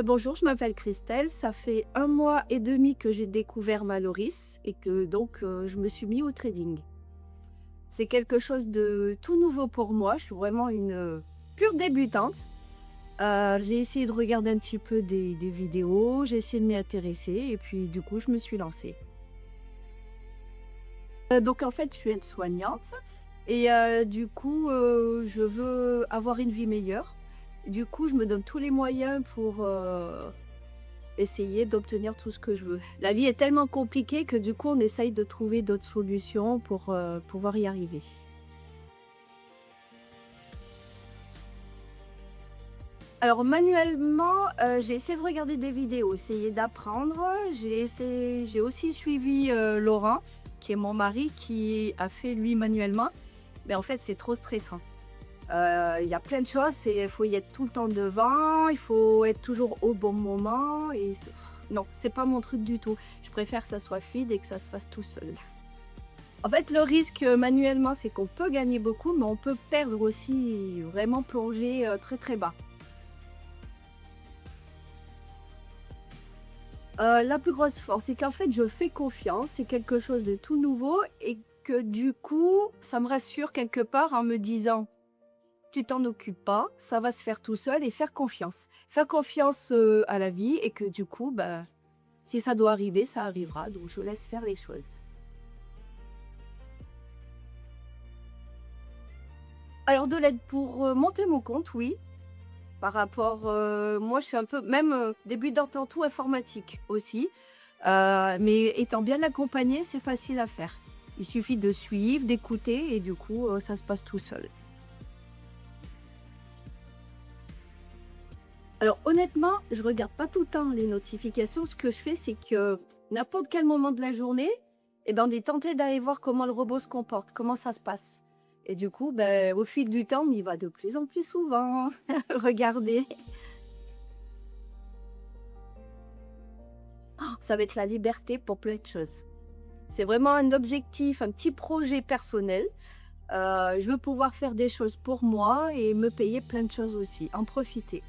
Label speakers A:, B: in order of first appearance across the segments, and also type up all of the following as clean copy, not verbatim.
A: Bonjour, je m'appelle Christelle. Ça fait 1 mois et demi que j'ai découvert Maloris et que donc je me suis mis au trading. C'est quelque chose de tout nouveau pour moi. Je suis vraiment une pure débutante. J'ai essayé de regarder un petit peu des vidéos, j'ai essayé de m'y intéresser et puis du coup, je me suis lancée. Donc en fait, je suis aide-soignante et du coup, je veux avoir une vie meilleure. Du coup, je me donne tous les moyens pour essayer d'obtenir tout ce que je veux. La vie est tellement compliquée que du coup, on essaye de trouver d'autres solutions pour pouvoir y arriver. Alors manuellement, j'ai essayé de regarder des vidéos, essayer d'apprendre. J'ai aussi suivi, Laurent, qui est mon mari, qui a fait lui manuellement. Mais en fait, c'est trop stressant. Il y a plein de choses, il faut y être tout le temps devant, il faut être toujours au bon moment et non, c'est pas mon truc du tout. Je préfère que ça soit fluide et que ça se fasse tout seul. En fait, le risque, manuellement, c'est qu'on peut gagner beaucoup, mais on peut perdre aussi, vraiment plonger, très, très bas. La plus grosse force, c'est qu'en fait, je fais confiance, c'est quelque chose de tout nouveau et que du coup, ça me rassure quelque part en me disant: «Tu t'en occupes pas, ça va se faire tout seul» et faire confiance. Faire confiance, à la vie et que du coup, bah, si ça doit arriver, ça arrivera, donc je laisse faire les choses. Alors de l'aide pour, monter mon compte, oui. Par rapport, moi je suis un peu même, débutante en tout informatique aussi, mais étant bien accompagnée, c'est facile à faire. Il suffit de suivre, d'écouter et du coup, ça se passe tout seul. Alors honnêtement, je regarde pas tout le temps les notifications. Ce que je fais, c'est que n'importe quel moment de la journée, et ben, on est tenté d'aller voir comment le robot se comporte, comment ça se passe. Et du coup, ben, au fil du temps, on y va de plus en plus souvent regarder. Ça va être la liberté pour plein de choses. C'est vraiment un objectif, un petit projet personnel. Je veux pouvoir faire des choses pour moi et me payer plein de choses aussi, en profiter.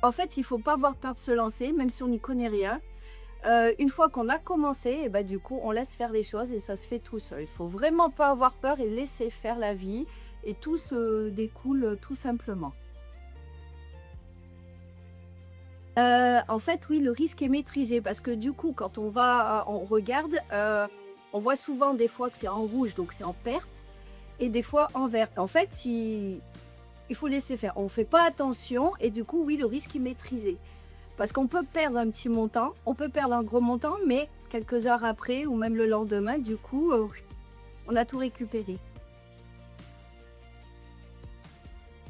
A: En fait, il faut pas avoir peur de se lancer, même si on n'y connaît rien. Une fois qu'on a commencé et bah, du coup, on laisse faire les choses et ça se fait tout seul. Il faut vraiment pas avoir peur et laisser faire la vie et tout se découle, tout simplement. En fait, oui, le risque est maîtrisé parce que du coup, quand on regarde, on voit souvent des fois que c'est en rouge, donc c'est en perte et des fois en vert. En fait, il faut laisser faire. On fait pas attention et du coup, oui, le risque est maîtrisé. Parce qu'on peut perdre un petit montant, on peut perdre un gros montant, mais quelques heures après ou même le lendemain, du coup, on a tout récupéré.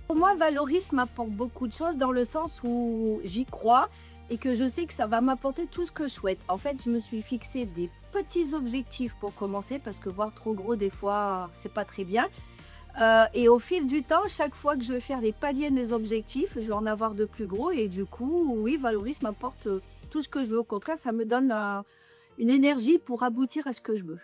A: Pour moi, Valoris m'apporte beaucoup de choses dans le sens où j'y crois et que je sais que ça va m'apporter tout ce que je souhaite. En fait, je me suis fixé des petits objectifs pour commencer parce que voir trop gros, des fois, c'est pas très bien. Et au fil du temps, chaque fois que je vais faire des paliers de mes objectifs, je vais en avoir de plus gros et du coup, oui, Valoris m'apporte, tout ce que je veux. Au contraire, ça me donne, une énergie pour aboutir à ce que je veux.